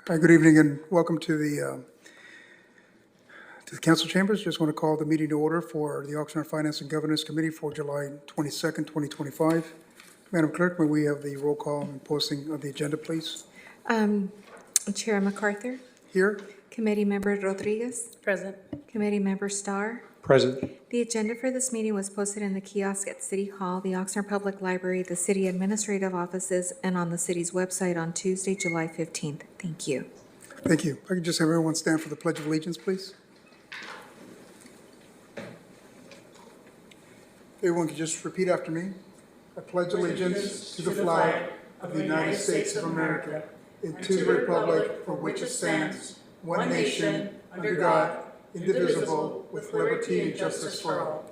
Hi, good evening and welcome to the council chambers. Just want to call the meeting to order for the Oxnard Finance and Governance Committee for July 22nd, 2025. Madam Clerk, may we have the roll call and posting of the agenda, please? Chair MacArthur, Here. Committee Member Rodriguez, Present. Committee Member Starr. Present. The agenda for this meeting was posted in the kiosk at City Hall, the Oxnard Public Library, the city administrative offices, and on the city's website on Tuesday, July 15th. Thank you. Thank you. If I could just have everyone stand for the Pledge of Allegiance, please. Everyone could just repeat after me. I pledge allegiance to the flag of the United States of America and to the republic for which it stands, one nation, under God, indivisible, with liberty and justice for all.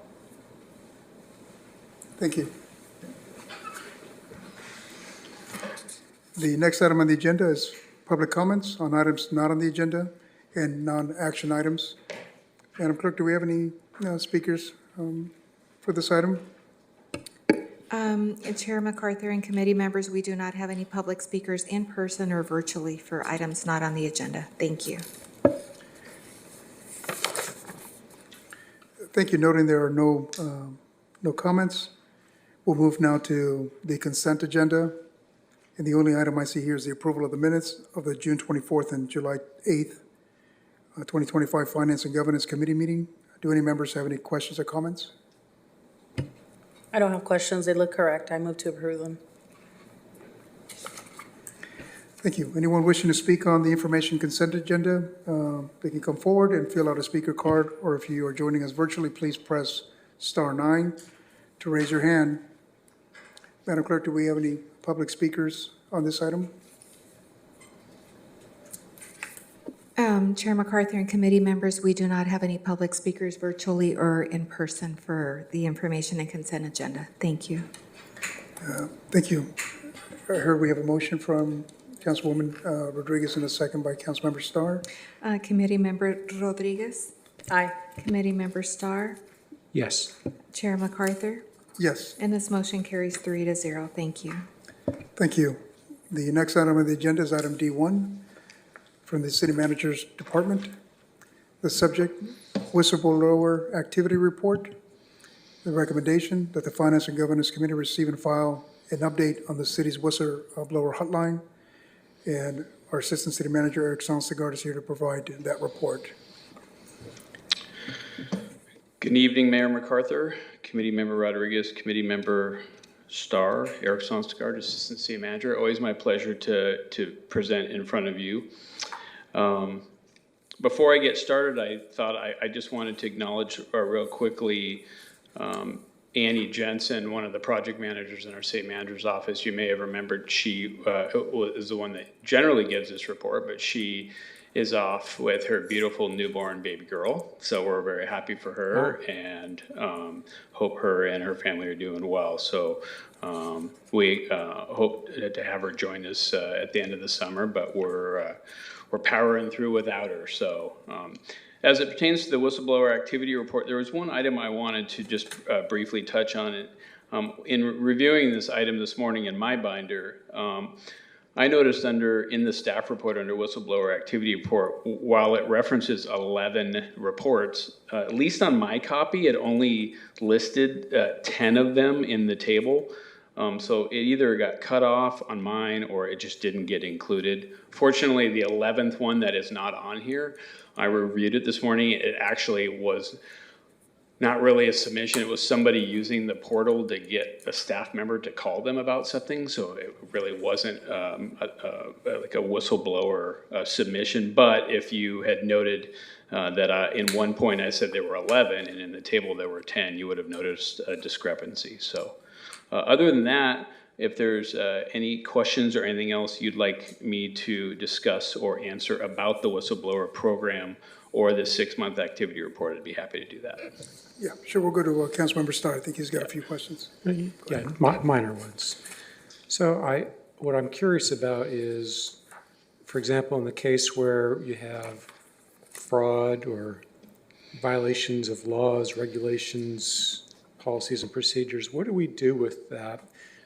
Thank you. The next item on the agenda is public comments on items not on the agenda and non-action items. Madam Clerk, do we have any speakers for this item? Chair MacArthur and committee members, we do not have any public speakers in person or virtually for items not on the agenda. Thank you. Thank you. Noting there are no comments, we'll move now to the consent agenda. And the only item I see here is the approval of the minutes of the June 24th and July 8th, 2025 Finance and Governance Committee meeting. Do any members have any questions or comments? I don't have questions. They look correct. I move to approve them. Thank you. Anyone wishing to speak on the information consent agenda, they can come forward and fill out a speaker card, or if you are joining us virtually, please press *9 to raise your hand. Madam Clerk, do we have any public speakers on this item? Chair MacArthur and committee members, we do not have any public speakers virtually or in person for the information and consent agenda. Thank you. Thank you. I heard we have a motion from Councilwoman Rodriguez and a second by Councilmember Starr. Committee Member Rodriguez, Aye. Committee Member Starr, Yes. Chair MacArthur, Yes, and this motion carries 3-0. Thank you. thank you. The next item on the agenda is item D1 from the City Manager's Department. The subject, whistleblower activity report. The recommendation that the Finance and Governance Committee receive and file an update on the city's whistleblower hotline. And our Assistant City Manager, Eric Sansegaard, is here to provide that report. Good evening, Mayor MacArthur, Committee Member Rodriguez, Committee Member Starr, Eric Sansegaard, Assistant City Manager. Always my pleasure to present in front of you. Before I get started, I thought I just wanted to acknowledge real quickly Annie Jensen, one of the project managers in our city manager's office. You may have remembered she is the one that generally gives this report, but she is off with her beautiful newborn baby girl. So we're very happy for her and hope her and her family are doing well. So we hope to have her join us at the end of the summer, but we're powering through without her. So as it pertains to the whistleblower activity report, there was one item I wanted to just briefly touch on. It. In reviewing this item this morning in my binder, I noticed in the staff report under whistleblower activity report, while it references 11 reports, at least on my copy, it only listed 10 of them in the table. So it either got cut off on mine or it just didn't get included. Fortunately, the 11th one that is not on here, I reviewed it this morning. It actually was not really a submission. It was somebody using the portal to get a staff member to call them about something. So it really wasn't like a whistleblower submission. But if you had noted that in one point I said there were 11 and in the table there were 10, you would have noticed a discrepancy. So other than that, if there's any questions or anything else you'd like me to discuss or answer about the whistleblower program or the 6-month activity report, I'd be happy to do that. Yeah, sure. We'll go to Councilmember Starr. I think he's got a few questions. Yeah, minor ones. So what I'm curious about is, for example, in the case where you have fraud or violations of laws, regulations, policies and procedures, what do we do with that?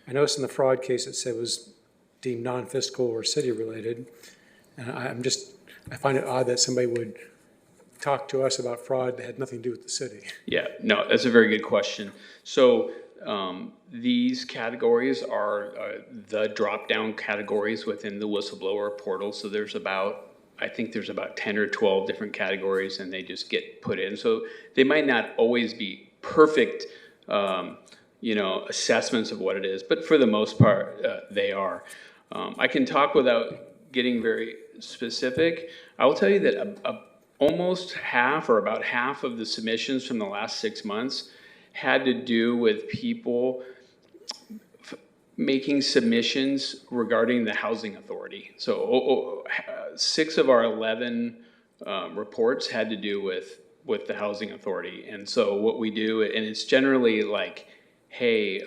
I noticed in the fraud case it said it was deemed non-fiscal or city related. And I find it odd that somebody would talk to us about fraud that had nothing to do with the city. Yeah, no, that's a very good question. So these categories are the drop-down categories within the whistleblower portal. So I think there's about 10 or 12 different categories, and they just get put in. So they might not always be perfect, assessments of what it is, but for the most part, they are. I can talk without getting very specific. I will tell you that almost half or about half of the submissions from the last 6 months had to do with people making submissions regarding the housing authority. So 6 of our 11 reports had to do with the housing authority. And so what we do, and it's generally like, hey,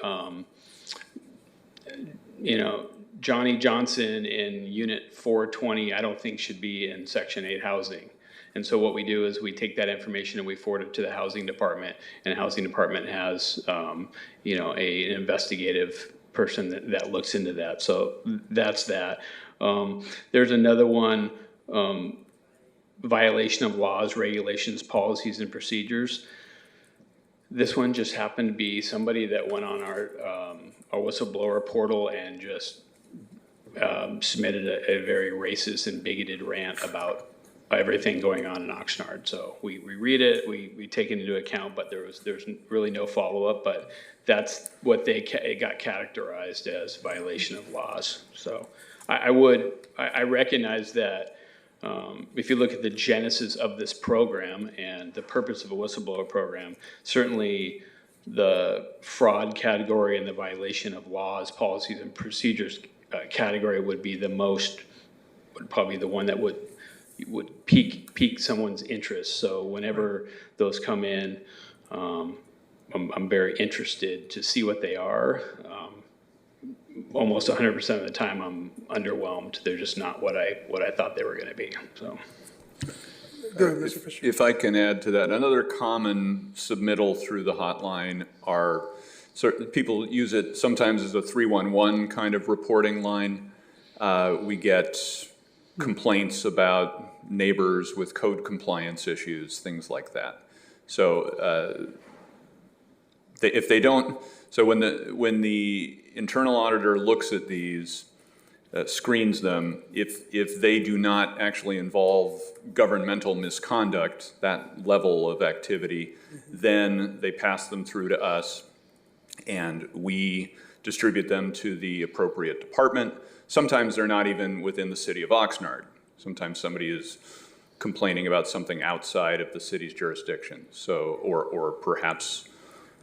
Johnny Johnson in unit 420, I don't think should be in section 8 housing. And so what we do is we take that information and we forward it to the housing department, and the housing department has, an investigative person that looks into that. So that's that. There's another one, violation of laws, regulations, policies, and procedures. This one just happened to be somebody that went on our whistleblower portal and just submitted a very racist and bigoted rant about everything going on in Oxnard. So we read it, we take it into account, but there's really no follow-up, but that's what it got categorized as violation of laws. So I recognize that if you look at the genesis of this program and the purpose of a whistleblower program, certainly the fraud category and the violation of laws, policies, and procedures category would probably the one that would pique someone's interest. So whenever those come in, I'm very interested to see what they are. Almost 100% of the time, I'm underwhelmed. They're just not what I thought they were going to be. So, Go ahead, Mr. Fisher. If I can add to that, another common submittal through the hotline are, people use it sometimes as a 311 kind of reporting line. We get complaints about neighbors with code compliance issues, things like that. So if they don't, so when the internal auditor looks at these, screens them, if they do not actually involve governmental misconduct, that level of activity, then they pass them through to us, and we distribute them to the appropriate department. Sometimes they're not even within the city of Oxnard. Sometimes somebody is complaining about something outside of the city's jurisdiction, so or perhaps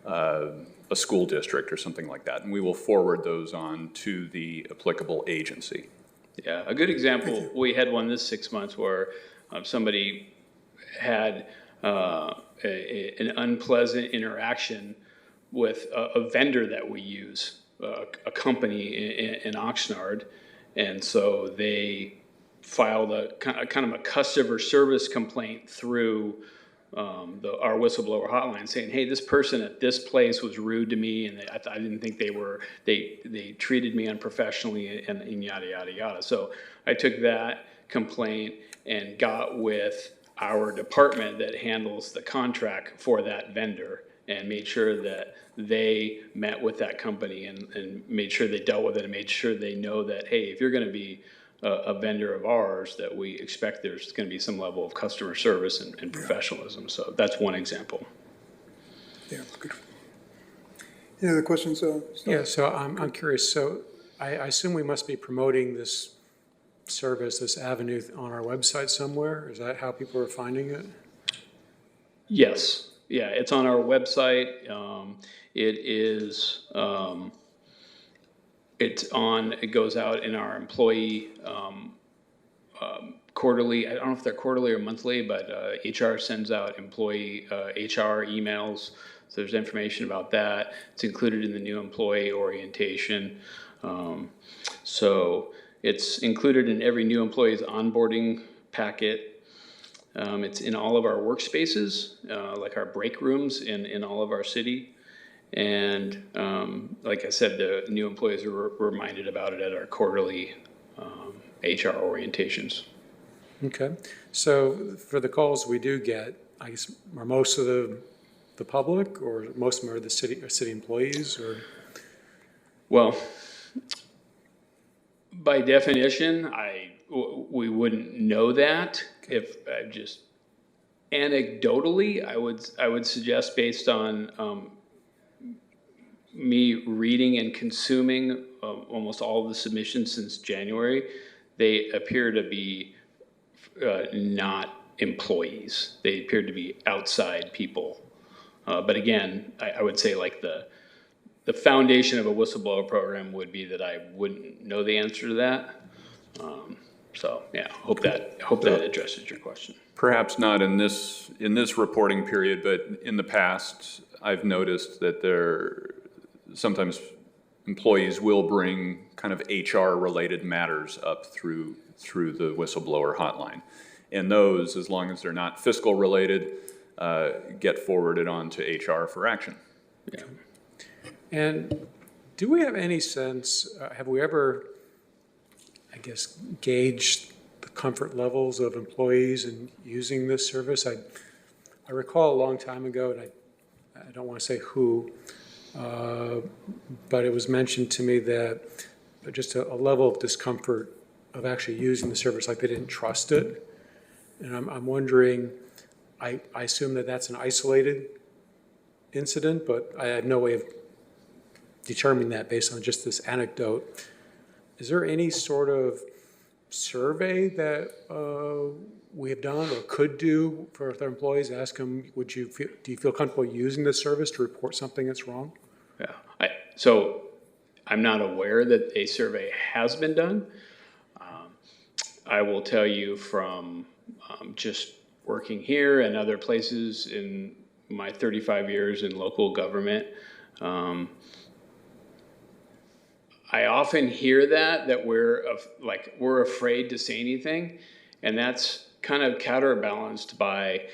a school district or something like that, and we will forward those on to the applicable agency. yeah, a good example, we had one this 6 months where somebody had an unpleasant interaction with a vendor that we use, a company in Oxnard, and so they filed a kind of a customer service complaint through our whistleblower hotline, saying, hey, this person at this place was rude to me, and I didn't think they treated me unprofessionally, and yada, yada, yada. So I took that complaint and got with our department that handles the contract for that vendor and made sure that they met with that company and made sure they dealt with it and made sure they know that, hey, if you're going to be a vendor of ours, that we expect there's going to be some level of customer service and professionalism. So that's one example. Yeah, good. Any other questions? Yeah, so I'm curious. So I assume we must be promoting this service, this avenue on our website somewhere? Is that how people are finding it? Yes. Yeah, it's on our website. It is, it goes out in our employee quarterly. I don't know if they're quarterly or monthly, but HR sends out employee HR emails. So there's information about that. It's included in the new employee orientation. So it's included in every new employee's onboarding packet. It's in all of our workspaces, like our break rooms in all of our city. And like I said, the new employees are reminded about it at our quarterly HR orientations. Okay, so for the calls we do get, I guess, are most of the public, or most of them are the city employees, or? Well, by definition, we wouldn't know that if just anecdotally, I would suggest based on me reading and consuming almost all of the submissions since January, they appear to be not employees. They appear to be outside people. But again, I would say like the foundation of a whistleblower program would be that I wouldn't know the answer to that. So yeah, hope that addresses your question. Perhaps not in this reporting period, but in the past, I've noticed that sometimes employees will bring kind of HR-related matters up through the whistleblower hotline. And those, as long as they're not fiscal-related, get forwarded on to HR for action. Yeah. And do we have any sense, have we ever, I guess, gauged the comfort levels of employees in using this service? I recall a long time ago, and I don't want to say who, but it was mentioned to me that just a level of discomfort of actually using the service, like they didn't trust it. And I'm wondering, I assume that that's an isolated incident, but I have no way of determining that based on just this anecdote. Is there any sort of survey that we have done or could do for our employees? Ask them, do you feel comfortable using this service to report something that's wrong? Yeah. So I'm not aware that a survey has been done. I will tell you from just working here and other places in my 35 years in local government, I often hear that we're afraid to say anything, and that's kind of counterbalanced by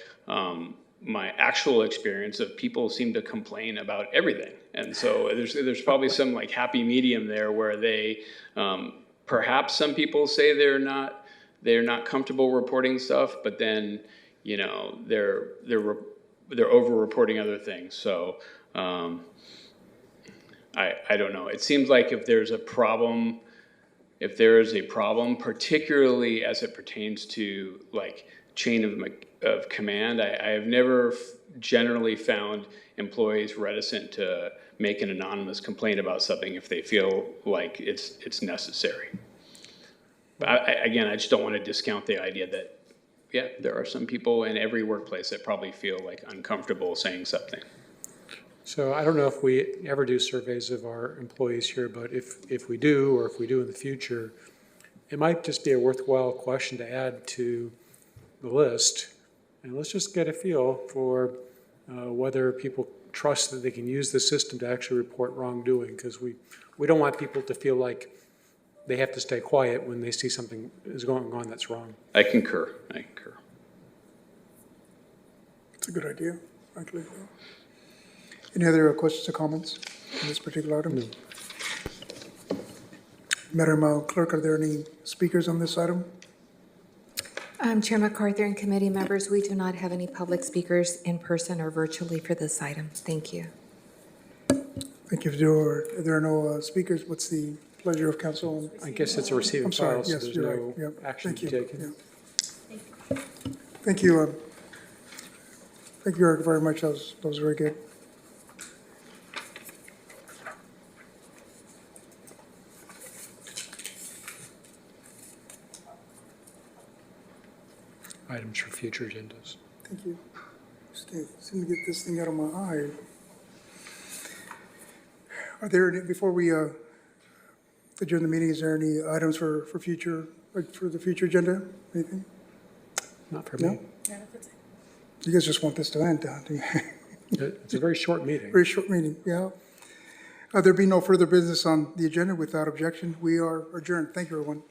my actual experience of people seem to complain about everything, and so there's probably some like happy medium there where they perhaps some people say they're not comfortable reporting stuff, but then they're over-reporting other things. So. I don't know. It seems like if there is a problem, particularly as it pertains to like chain of command, I have never generally found employees reticent to make an anonymous complaint about something if they feel like it's necessary. But again, I just don't want to discount the idea that, yeah, there are some people in every workplace that probably feel like uncomfortable saying something. So I don't know if we ever do surveys of our employees here, but if we do, or if we do in the future, it might just be a worthwhile question to add to the list. And let's just get a feel for whether people trust that they can use the system to actually report wrongdoing, because we don't want people to feel like they have to stay quiet when they see something is going on that's wrong. I concur. It's a good idea, frankly. Any other questions or comments on this particular item? No. Madam Clerk, are there any speakers on this item? Chair MacArthur and committee members, we do not have any public speakers in person or virtually for this item. Thank you. Thank you. If there are no speakers, what's the pleasure of council? I guess it's a receiving I'm sorry, file, so yes, there's you're no right. Yep. action Thank to you. be taken. Yeah. Thank you. Thank you, Eric, very much. That was very good. Items for future agendas. Thank you. Just let me get this thing out of my eye. Are there any, before we adjourn the meeting, is there any items for future, like for the future agenda? Anything? Not for No? me. You guys just want this to end, don't you? It's a very short meeting. Very short meeting, yeah. There be no further business on the agenda. Without objection, we are adjourned. Thank you, everyone.